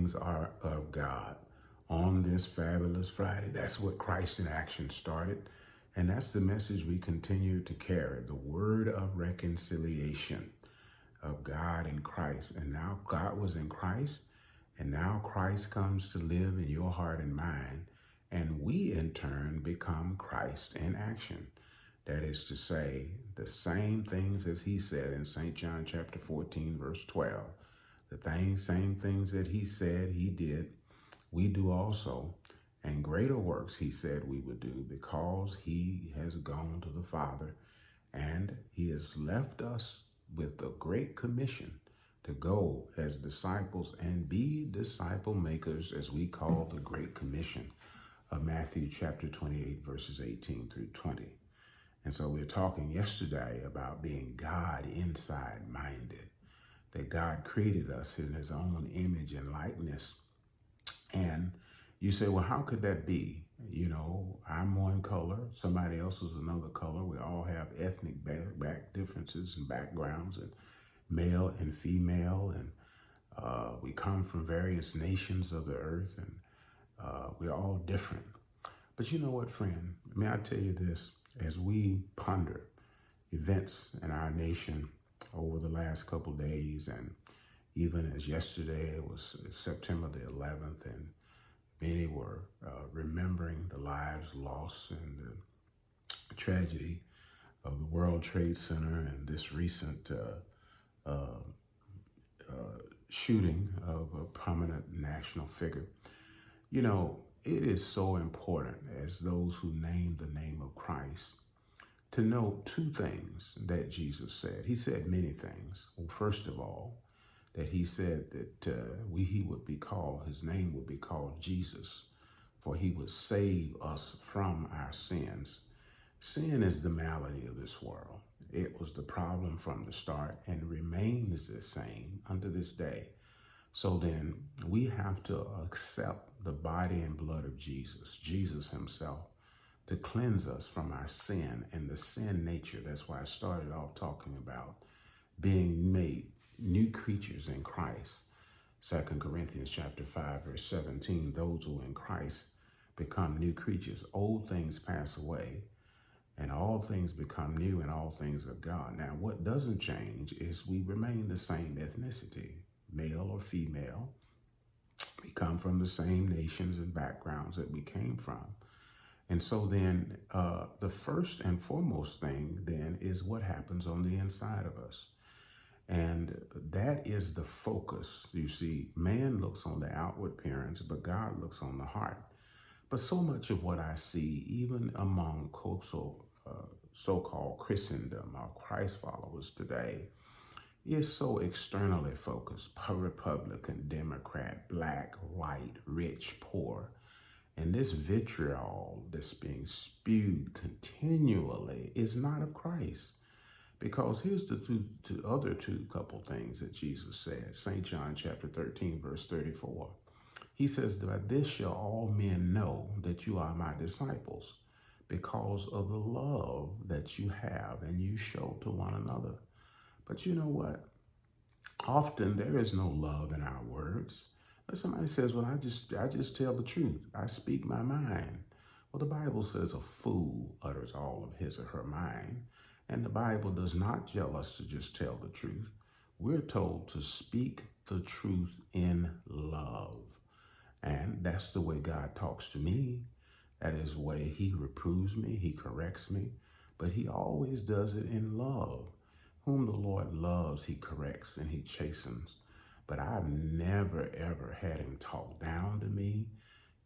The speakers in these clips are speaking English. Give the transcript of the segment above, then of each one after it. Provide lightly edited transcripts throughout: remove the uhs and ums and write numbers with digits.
things are of God. On this fabulous Friday, that's what Christ in Action started. And that's the message we continue to carry, the word of reconciliation of God in Christ. And now God was in Christ, and now Christ comes to live in your heart and mind. And we in turn become Christ in action. That is to say, the same things as he said in St. John chapter 14, verse 12. The same things that he said he did, we do also. And greater works he said we would do, because he has gone to the Father, and he has left us with the great commission to go as disciples and be disciple makers, as we call the Great Commission of Matthew chapter 28, verses 18 through 20. And so we were talking yesterday about being God inside minded, that God created us in his own image and likeness. And you say, well, how could that be? You know, I'm one color, somebody else is another color. We all have ethnic back differences and backgrounds, and male and female, and we come from various nations of the earth, and we're all different. But you know what, friend? May I tell you this, as we ponder events in our nation over the last couple days, and even as yesterday, it was September the 11th, and many were remembering the lives lost in the tragedy of the World Trade Center and this recent shooting of a prominent national figure. You know, it is so important, as those who name the name of Christ, to know two things that Jesus said. He said many things. Well, first of all, that he said that he would be called, his name would be called Jesus, for he would save us from our sins. Sin is the malady of this world. It was the problem from the start and remains the same unto this day. So then we have to accept the body and blood of Jesus, Jesus himself, to cleanse us from our sin and the sin nature. That's why I started off talking about being made new creatures in Christ. 2 Corinthians chapter 5, verse 17, those who are in Christ become new creatures. Old things pass away, and all things become new, and all things of God. Now, what doesn't change is we remain the same ethnicity, male or female. We come from the same nations and backgrounds that we came from. And so then the first and foremost thing then is what happens on the inside of us. And that is the focus. You see, man looks on the outward appearance, but God looks on the heart. But so much of what I see, even among so-called Christendom, or Christ followers today, is so externally focused. Republican, Democrat, black, white, rich, poor. And this vitriol that's being spewed continually is not of Christ. Because here's the other couple things that Jesus said. St. John chapter 13, verse 34. He says, by this shall all men know that you are my disciples, because of the love that you have and you show to one another. But you know what? Often there is no love in our words. But somebody says, well, I just tell the truth. I speak my mind. Well, the Bible says a fool utters all of his or her mind. And the Bible does not tell us to just tell the truth. We're told to speak the truth in love. And that's the way God talks to me. That is the way he reproves me, he corrects me. But he always does it in love. Whom the Lord loves, he corrects and he chastens. But I've never, ever had him talk down to me,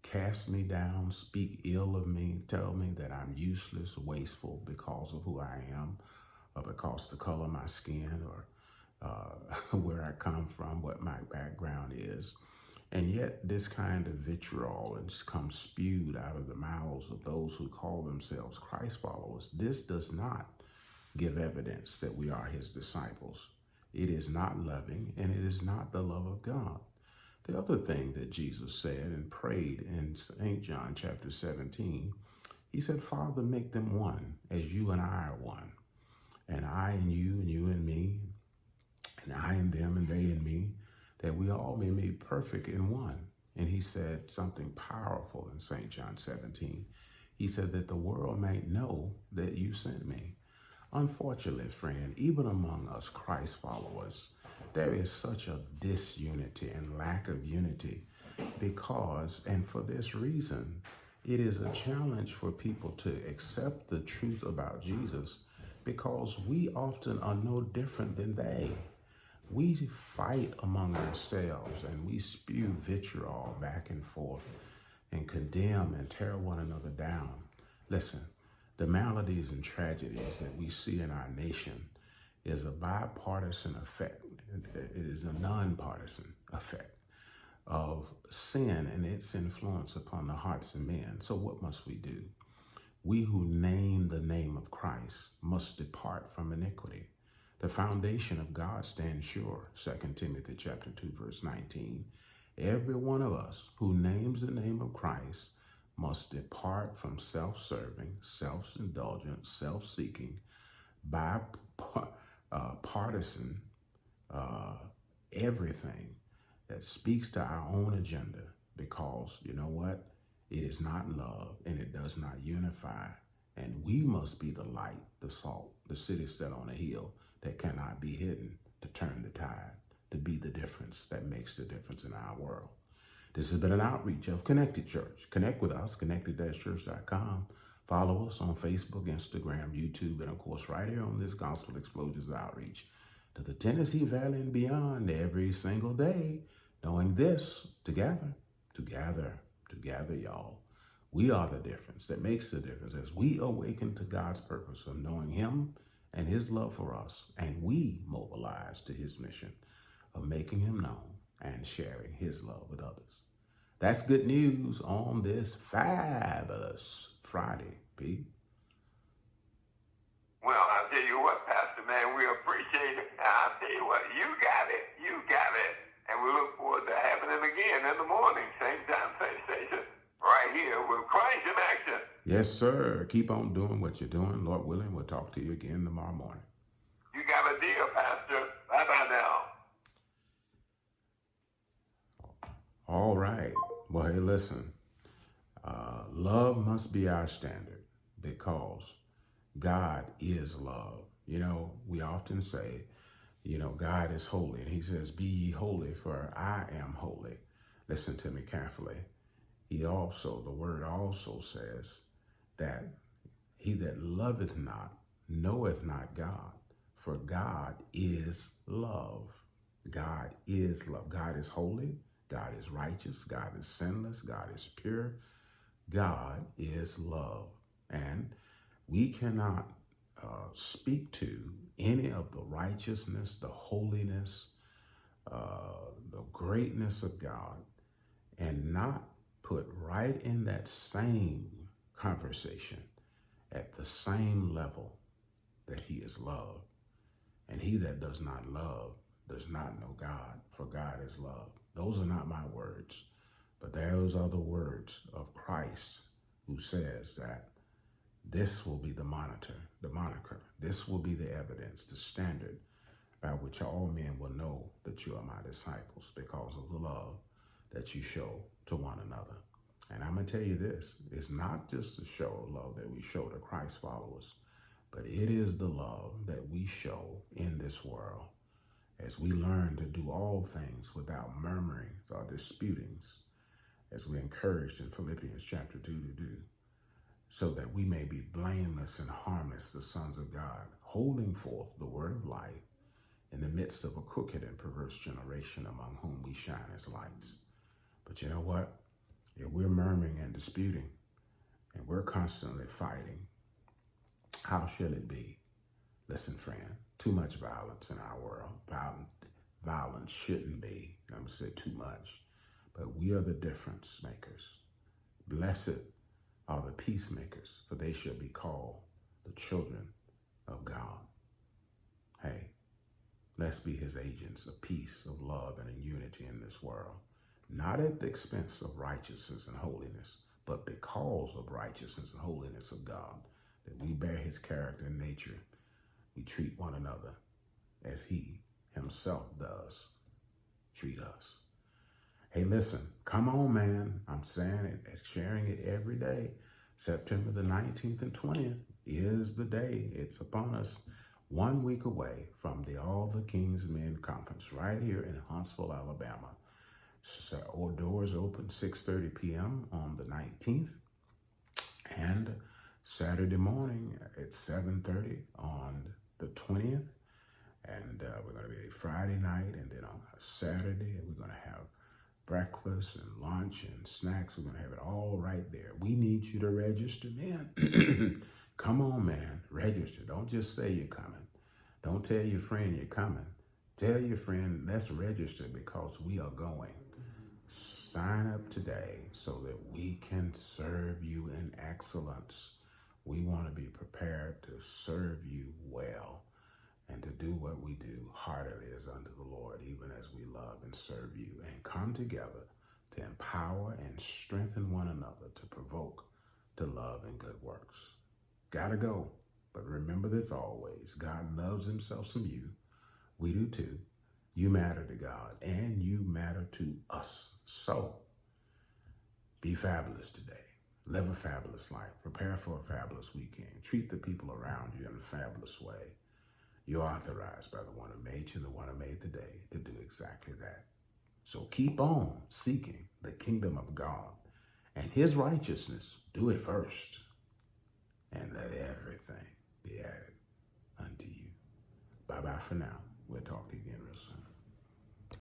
cast me down, speak ill of me, tell me that I'm useless, wasteful because of who I am, or because of the color of my skin, or where I come from, what my background is. And yet this kind of vitriol has come spewed out of the mouths of those who call themselves Christ followers. This does not give evidence that we are his disciples. It is not loving, and it is not the love of God. The other thing that Jesus said and prayed in St. John chapter 17, he said, Father, make them one as you and I are one. And I and you and me, and I and them and they and me, that we all may be perfect in one. And he said something powerful in St. John 17. He said that the world might know that you sent me. Unfortunately, friend, even among us Christ followers, there is such a disunity and lack of unity because, and for this reason, it is a challenge for people to accept the truth about Jesus because we often are no different than they. We fight among ourselves and we spew vitriol back and forth and condemn and tear one another down. Listen, the maladies and tragedies that we see in our nation is a bipartisan effect. It is a nonpartisan effect of sin and its influence upon the hearts of men. So what must we do? We who name the name of Christ must depart from iniquity. The foundation of God stands sure, 2 Timothy chapter 2, verse 19. Every one of us who names the name of Christ must depart from self-serving, self-indulgent, self-seeking, partisan, everything that speaks to our own agenda, because you know what? It is not love and it does not unify. And we must be the light, the salt, the city set on a hill that cannot be hidden, to turn the tide, to be the difference that makes the difference in our world. This has been an outreach of Connected Church. Connect with us, connected-church.com. Follow us on Facebook, Instagram, YouTube, and of course right here on this Gospel Explosions outreach to the Tennessee Valley and beyond every single day, knowing this, together, y'all. We are the difference that makes the difference as we awaken to God's purpose of knowing him and his love for us, and we mobilize to his mission of making him known and sharing his love with others. That's good news on this fabulous Friday, Pete. Well, I'll tell you what, Pastor, man, we appreciate it. I'll tell you what, you got it. And we look forward to having it again in the morning, same time, same station, right here with Christ in action. Yes, sir. Keep on doing what you're doing. Lord willing, we'll talk to you again tomorrow morning. You got a deal, Pastor. Bye-bye now. All right. Well, hey, listen. Love must be our standard because God is love. You know, we often say, you know, God is holy. And he says, be ye holy, for I am holy. Listen to me carefully. The word also says that he that loveth not knoweth not God, for God is love. God is love. God is holy. God is righteous. God is sinless. God is pure. God is love. And we cannot speak to any of the righteousness, the holiness, the greatness of God and not put right in that same conversation at the same level that he is love. And he that does not love does not know God, for God is love. Those are not my words, but those are the words of Christ, who says that this will be the moniker. This will be the evidence, the standard by which all men will know that you are my disciples, because of the love that you show to one another. And I'm going to tell you this, it's not just the show of love that we show to Christ followers, but it is the love that we show in this world as we learn to do all things without murmurings or disputings, as we encouraged in Philippians chapter 2 to do, so that we may be blameless and harmless, the sons of God, holding forth the word of life in the midst of a crooked and perverse generation, among whom we shine as lights. But you know what? If we're murmuring and disputing, and we're constantly fighting, how shall it be? Listen, friend, too much violence in our world. Violence shouldn't be. I'm going to say too much. But we are the difference makers. Blessed are the peacemakers, for they shall be called the children of God. Hey, let's be his agents of peace, of love, and in unity in this world. Not at the expense of righteousness and holiness, but because of righteousness and holiness of God, that we bear his character and nature. We treat one another as he himself does. treat us. Hey, listen, come on, man. I'm saying it and sharing it every day. September the 19th and 20th is the day. It's upon us. 1 week away from the All the King's Men Conference right here in Huntsville, Alabama. So, all doors open 6:30 p.m. on the 19th, and Saturday morning at 7:30 on the 20th. And we're going to be Friday night, and then on Saturday we're going to have breakfast and lunch and snacks. We're going to have it all right there. We need you to register, man. Come on, man. Register. Don't just say you're coming. Don't tell your friend you're coming. Tell your friend, let's register because we are going. Sign up today so that we can serve you in excellence. We want to be prepared to serve you well and to do what we do heartily as unto the Lord, even as we love and serve you, and come together to empower and strengthen one another to provoke to love and good works. Gotta go, but remember this always. God loves himself some you. We do too. You matter to God, and you matter to us. So, be fabulous today. Live a fabulous life. Prepare for a fabulous weekend. Treat the people around you in a fabulous way. You're authorized by the one who made you, the one who made the day, to do exactly that. So keep on seeking the kingdom of God and his righteousness. Do it first, and let everything be added unto you. Bye-bye for now. We'll talk to you again real soon.